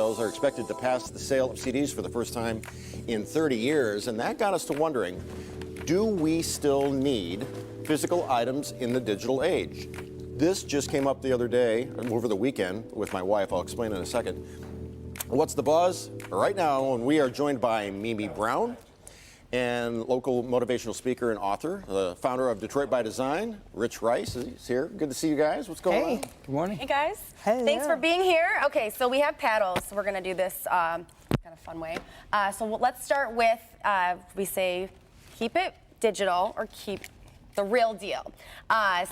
sales are expected to pass the sale of CDs for the first time in 30 years, and that got us to wondering, do we still need physical items in the digital age? This just came up the other day, over the weekend, with my wife. I'll explain in a second. What's the buzz? Right now, and we are joined by Mimi Brown, and local motivational speaker and author, the founder of Detroit by Design, Rich Rice is here. Good to see you guys. What's going on? Good morning. Hey guys. Hello. Thanks for being here. Okay, so we have paddles. So we're gonna do this kind of fun way. Let's start with, we say, keep it digital or keep the real deal.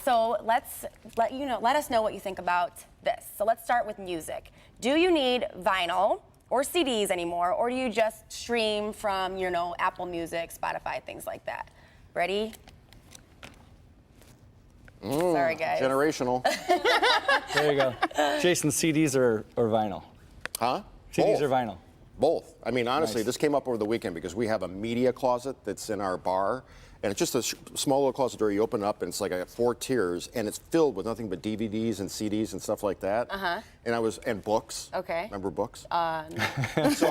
So let us know what you think about this. So let's start with music. Do you need vinyl or CDs anymore, or do you just stream from, Apple Music, Spotify, things like that? Ready? Sorry, guys. Generational. There you go. Jason, CDs or vinyl? Huh? CDs Both. or vinyl? Both. I mean, honestly, Nice. this came up over the weekend because we have a media closet that's in our bar, and it's just a small little closet door you open up, and it's like 4 tiers, and it's filled with nothing but DVDs and CDs and stuff like that. And books. Okay. Remember books? No. So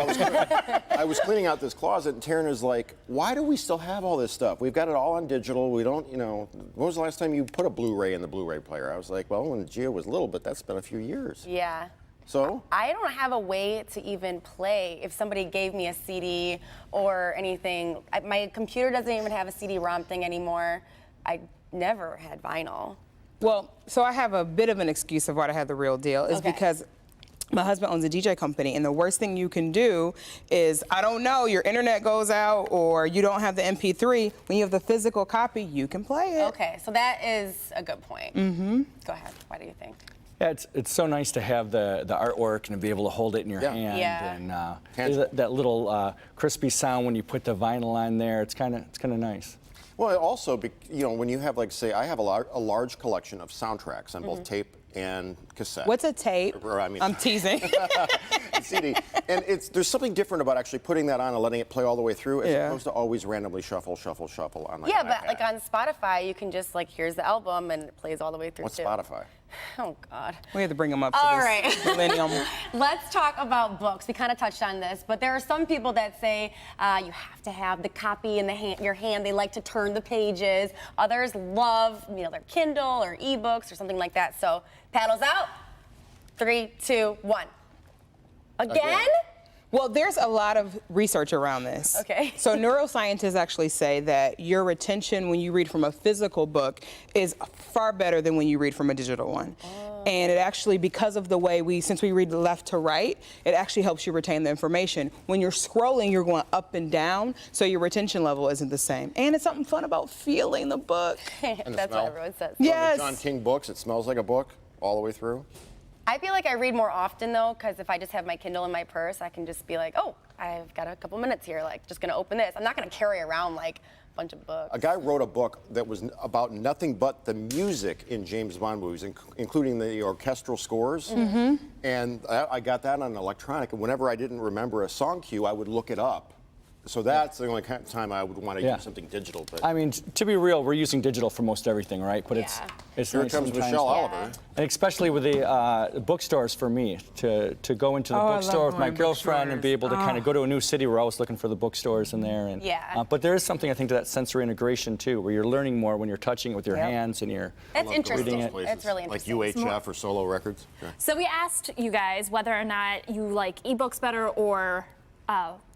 I was cleaning out this closet, and Taryn is like, "Why do we still have all this stuff? We've got it all on digital. We don't, when was the last time you put a Blu-ray in the Blu-ray player?" I was like, "Well, when Gia was little, but that's been a few years." Yeah. So? I don't have a way to even play if somebody gave me a CD or anything. My computer doesn't even have a CD-ROM thing anymore. I never had vinyl. Well, so I have a bit of an excuse of why I have the real deal is Okay. because my husband owns a DJ company, and the worst thing you can do is, I don't know, your internet goes out or you don't have the MP3. When you have the physical copy, you can play it. Okay, so that is a good point. Mm-hmm. Go ahead. What do you think? Yeah, it's so nice to have the artwork and to be able to hold it in your hand. Yeah. And Tangible. that little crispy sound when you put the vinyl on there. It's kind of nice. Well, it also, when you have, say, I have a large collection of soundtracks on both tape and cassette. What's a tape? Or, I mean, I'm teasing. CD. And there's something different about actually putting that on and letting it play all the way through, as Yeah. opposed to always randomly shuffle on Yeah, an but iPad. like on Spotify, you can just here's the album and it plays all the way through What's too. Spotify? Oh God. We have to bring them up to All this right. millennium. Let's talk about books. We kind of touched on this, but there are some people that say you have to have the copy in your hand. They like to turn the pages. Others love, their Kindle or ebooks or something like that. So paddles out. 3, 2, 1. Again? Well, there's a lot of research around this. Okay. So neuroscientists actually say that your retention when you read from a physical book is far better than when you read from a digital one. And it actually, because of the way since we read left to right, it actually helps you retain the information. When you're scrolling, you're going up and down, so your retention level isn't the same. And it's something fun about feeling the book. And the That's smell. what everyone says. Yes. John King books, it smells like a book all the way through. I feel like I read more often though, because if I just have my Kindle in my purse, I can just be like, oh, I've got a couple minutes here, just gonna open this. I'm not gonna carry around a bunch of books. A guy wrote a book that was about nothing but the music in James Bond movies, including the orchestral scores. Mm-hmm. And I got that on electronic, and whenever I didn't remember a song cue, I would look it up. So that's the only time I would want to use something digital. But I mean, to be real, we're using digital for most everything, right? But it's here nice comes sometimes. Michelle Yeah. Oliver. And especially with the bookstores for me, to go into the Oh, I bookstore love with my going to girlfriend and be able to kind of bookstores. go to a new city. We're always looking for the bookstores in there. And, Yeah. but there is something, I think, to that sensory integration, too, where you're learning more when you're touching it with your Yep. hands and you're That's interesting. reading it. That's really interesting. Like UHF or Solo Records. Yeah. So we asked you guys whether or not you like ebooks better or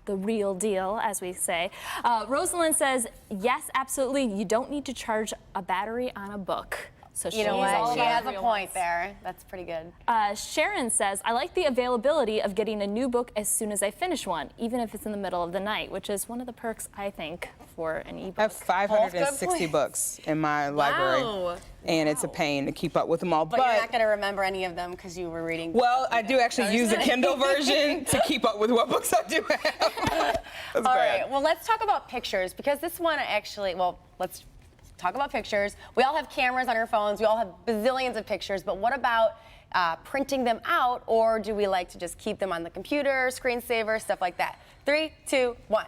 the real deal, as we say. Rosalind says, yes, absolutely. You don't need to charge a battery on a book. So You know she's what? all She about has a real point ones. there. That's pretty good. Sharon says, I like the availability of getting a new book as soon as I finish one, even if it's in the middle of the night, which is one of the perks, I think, for an ebook. I have 560 points. books in my library. Wow. And it's a pain to keep up with them all. But you're not going to remember any of them because you were reading. Well, I do actually use the Kindle version to keep up with what books I do have. That's All bad. right, well, let's talk about pictures because this one actually, let's talk about pictures. We all have cameras on our phones. We all have bazillions of pictures, but what about printing them out, or do we like to just keep them on the computer, screensaver, stuff like that? 3, 2, 1.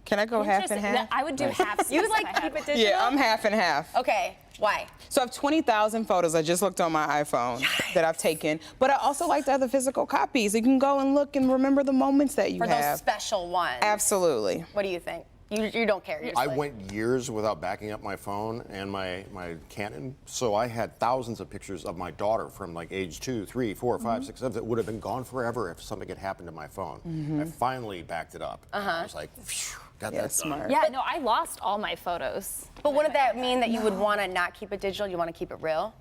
Can I go half and Interesting. half? I would do half. You would like if I keep had it digital? Yeah, I'm half and half. Okay, Why? So I have 20,000 photos. I just looked on my iPhone that I've taken. But I also like to have the physical copies. You can go and look and remember the moments that you For have. those special ones. Absolutely. What do you think? You don't care. You're just I like- went years without backing up my phone and my Canon, so I had thousands of pictures of my daughter from like age 2, 3, 4, 5, 6, 7 that would have been gone forever if something had happened to my phone. I finally backed it up. I was like, phew, got that done. Smart. Yeah, no, I lost all my photos. But wouldn't that mean that you would want to not keep it digital? You want to keep it real?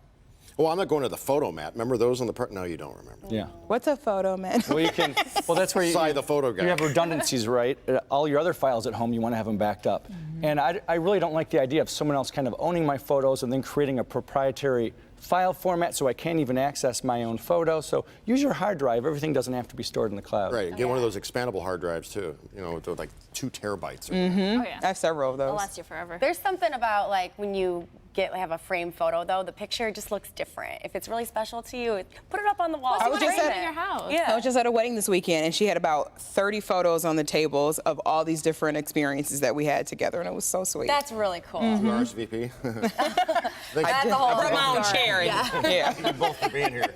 Well, I'm not going to the photo mat. Remember those on the part? No, you don't remember. Yeah. What's a photo, man? Well, you can. Well, that's where you. Cy, the photo guy. You have redundancies, right? All your other files at home, you want to have them backed up. And I really don't like the idea of someone else kind of owning my photos and then creating a proprietary file format so I can't even access my own photos. So use your hard drive. Everything doesn't have to be stored in the cloud. Right, get one of those expandable hard drives too. You know, with like 2 terabytes. Or Oh, yeah. I have several of It'll those. last you forever. There's something about like when you have a frame photo though, the picture just looks different. If it's really special to you, put it up on the wall. Plus, you was wanna just frame at- it in your house. Yeah. I was just at a wedding this weekend, and she had about 30 photos on the tables of all these different experiences that we had together, and it was so sweet. That's really cool. You RSVP. That's the whole Brought my own story. chair. Yeah. Thank you both for being here.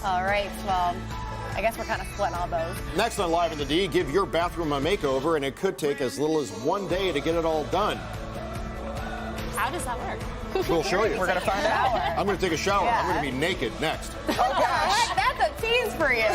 All right. Well, I guess we're kind of splitting all those. Next on Live in the D, give your bathroom a makeover, and it could take as little as 1 day to get it all done. How does that work? We'll show you. We're gonna find out. I'm going to take a shower. Yeah. I'm going to be naked next. Oh gosh. That's a tease for you.